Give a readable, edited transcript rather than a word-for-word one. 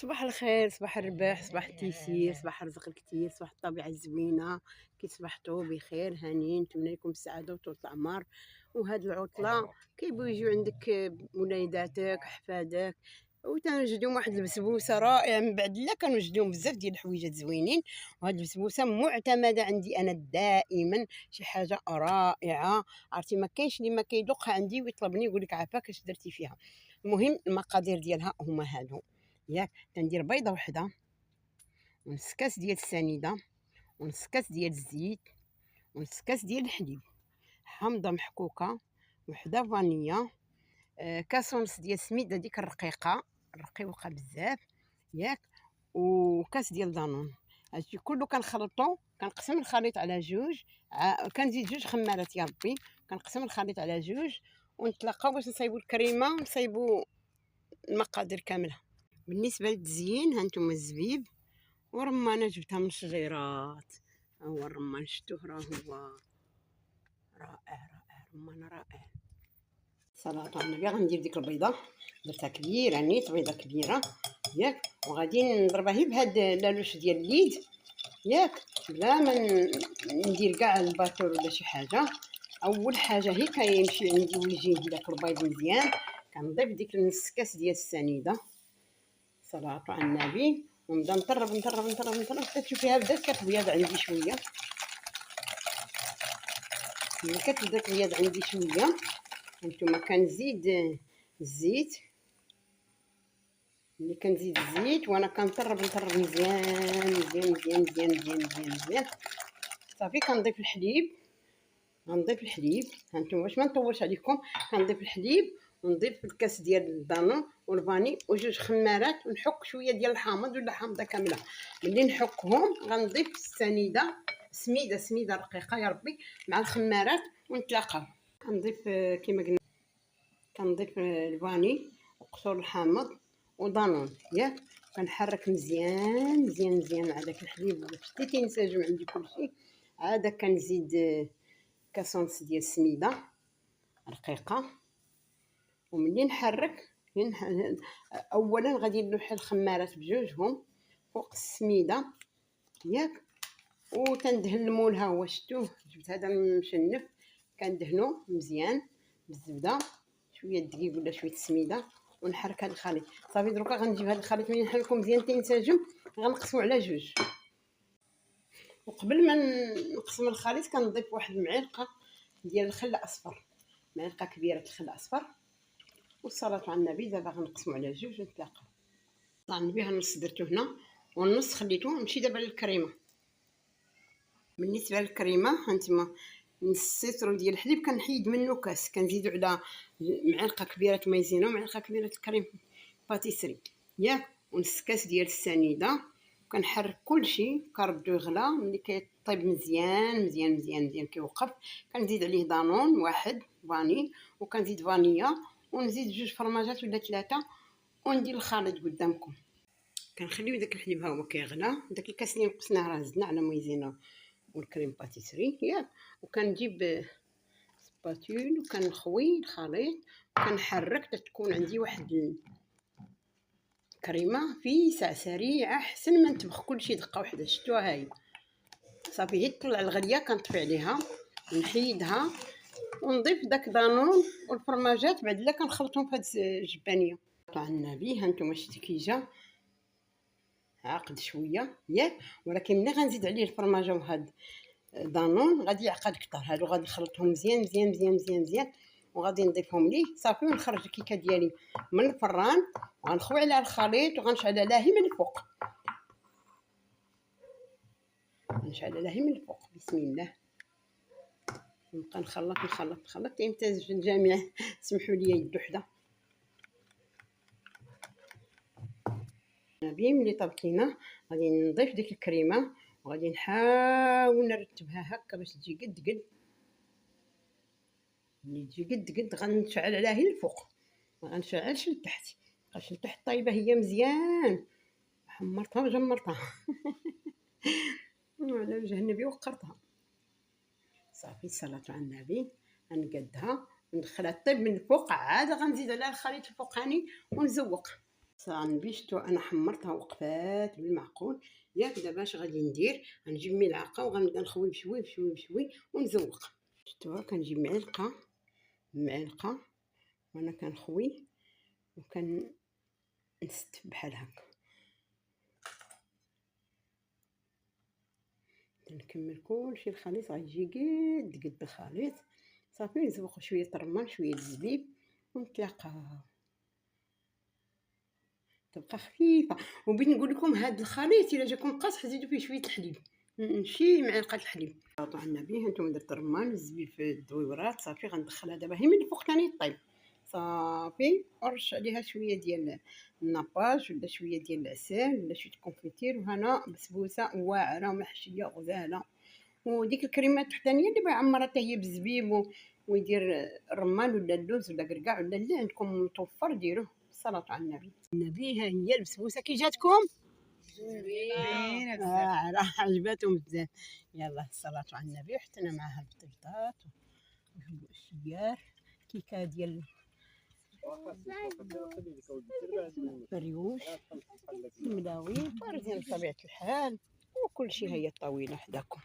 صباح الخير، صباح الرباح، صباح التيسير، صباح الرزق الكتير، صباح الطبيعة الزوينة. كي صبحتوا بخير هانيين، نتمنى لكم السعادة وطول العمر. وهاد العطلة كيبغيو يجيو عندك وليداتك حفادك وتنوجدهم واحد البسبوسه رائعه. من بعد لا كنوجدهم بزاف ديال الحويجات زوينين، وهاد البسبوسه معتمده عندي انا دائما، شي حاجه رائعه. عرفتي ما كاينش اللي ما كيذوقها عندي ويطلبني يقول لك عافاك اش درتي فيها. المهم المقادير ديالها هما هادو. ياك تندير بيضه وحده، ونص كاس ديال السنيده، ونص كاس ديال الزيت، ونص كاس ديال الحليب، حامضه محكوكه، وحده فانيا، كاس ونص ديال السميده ديك الرقيقه الرقيقه بزاف، ياك، وكاس ديال دانون. هادشي كله كنخلطو، كنقسم الخليط على جوج، كنزيد جوج خمارات يا ربي، كنقسم الخليط على جوج، ونتلاقاو باش نصايبو الكريمه ونصايبو المقادير كامله. بالنسبه للتزيين هانتوما الزبيب ورمانه جبتها من الشجيرات. ها هو الرمان شفتوه راه هو رائع رائع، رمان رائع. صلاة على النبي. غندير ديك البيضه، درتها كبيره نيت، بيضه كبيره ياك، وغادي نضربها غير بهاد لالوش ديال اليد ياك، بلا ما ندير كاع الباتور ولا شي حاجه. اول حاجه هي كيمشي عندي ويجي داك البيض مزيان، كنضيف ديك نص كاس ديال السنيده، صلاة على النبي، ونبدا نطرب نطرب نطرب نطرب حتى تشوفيها بدات كتبيض عندي شويه. ملي كتبدا تبيض عندي شويه هانتوما كنزيد الزيت. ملي كنزيد الزيت وانا كنطرب نطرب مزيان مزيان مزيان مزيان مزيان مزيان مزيان، صافي كنضيف الحليب. غنضيف الحليب هانتوما باش ما نطولش عليكم، كنضيف الحليب ونضيف الكاس ديال الدانون والفاني وجوج خمارات، ونحك شويه ديال الحامض ولا حامضه كامله. ملي نحكهم غنضيف السنيده، سميده رقيقه يا ربي، مع الخمارات ونتلاقاو. كنضيف كما قلنا، كنضيف الفاني وقشور الحامض ودانون ياك، كنحرك مزيان مزيان مزيان مع داك الحليب حتى تينسجم عندي كلشي. عاد كنزيد كاس ونص ديال السميده رقيقه، وملي نحرك اولا غادي نلوح الخمارات بجوجهم فوق السميده ياك، وتندهن لها. هو شفتوه جبت هذا مشنف، كندهنو مزيان بالزبده، شويه دقيق ولا شويه السميده، ونحرك هذا الخليط. صافي دروكا غنجيب هذا الخليط ملي نحركو مزيان تينسجم، غنقسمو على جوج. وقبل ما نقسم الخليط كنضيف واحد المعلقه ديال الخل الاصفر، معلقه كبيره الخل الاصفر. والصلاه على النبي. دابا غنقسمو على جوج ونتلاقاو. على النبي النص درتو هنا والنص خليته. نمشي دابا للكريمه. بالنسبه للكريمه هانتوما نص لتر ديال الحليب كنحيد منه كاس، كنزيدو على معلقه كبيره مايزينا ومعلقه كبيره الكريم باتيسري ياك، ونص كاس ديال السنيده. كنحرك كلشي كنردو يغلى. ملي كيطيب مزيان مزيان مزيان مزيان كيوقف، كنزيد عليه دانون واحد فاني، وكنزيد فانيا، ونزيد جوج فرماجات ولا ثلاثه، وندير الخليط قدامكم. كنخليو داك الحليب ها هو كيغلى. داك الكاس اللي نقصناه راه زدنا على مايزينا والكريم باتيسري ياك، وكنجيب سباتول وكنخوي الخليط وكنحرك حتى تكون عندي واحد الكريمه في ساعه سريعه، احسن ما نطبخ كلشي دقه واحده. شفتوها هاهي صافي، هي طلع الغليه كنطفي عليها نحيدها ونضيف داك دانون والفرماجات. بعد لا كنخلطهم في هاد الجبانيه. طلع النبي هانتوما شتي كي جا عاقد شويه ياك، ولكن ملي غنزيد عليه الفرماجه وهاد دانون غادي يعقد كثر. هادو غادي نخلطهم مزيان مزيان مزيان مزيان مزيان، وغادي نضيفهم ليه صافي، ونخرج الكيكه ديالي من الفران وغنخوي عليها الخليط وغنشعل عليها من الفوق. نشعل عليها من الفوق بسم الله. نبقى نخلط نخلط نخلط يمتاز الجميع. سمحوا لي يد وحده. ملي طابت لينا غادي نضيف ديك الكريمه وغادي نحاول نرتبها هكا باش تجي قد قد. ملي تجي قد قد غنشعل عليها هي الفوق، ما غنشعلش لتحت، باش لتحت طايبه هي مزيان، حمرتها وجمرتها على وجه النبي وقرتها. صافي الصلاه على النبي. غنقادها وندخلها طيب من الفوق، عاد غنزيد عليها الخليط الفوقاني ونزوق. صانبي شتو انا حمرتها وقفات بالمعقول. ياك دابا اش غادي ندير؟ غنجيب ملعقه وغنبدا نخوي بشوي بشوي بشوي ونزوق. شتوها كنجيب معلقه وانا كنخوي وكنستف بحال هكا. نكمل كلشي الخليط غيجي قد الخليط صافي. نزوق شويه الرمان شويه الزبيب ونتلاقاو. تبقى خفيفه. وبغيت نقول لكم هذا الخليط الا جاكم قاصح زيدوا فيه شويه الحليب، شي معلقه الحليب. صلوا على النبي. هانتوما درت الرمان والزبيب في الدويورات صافي. غندخلها دابا هي من الفوق ثاني طيب صافي. ورش عليها شويه ديال الناباج ولا شويه ديال العسل ولا شويه كونفيتير وهنا بسبوسه واعره ومحشيه غزاله. وديك الكريمه التحتانيه اللي يعمرها حتى هي بالزبيب ويدير الرمان ولا اللوز ولا كركاع ولا اللي عندكم متوفر ديروه. الصلاه على النبي. ها هي البسبوسه كي جاتكم؟ زوينه بزاف. راه عجباتهم بزاف. يلا الصلاه على النبي. وحطينا معاها البطيطات والشيار كيكه ديال بريوش ملاوي بارزين بطبيعه الحال. وكل شيء هي الطاوله حداكم.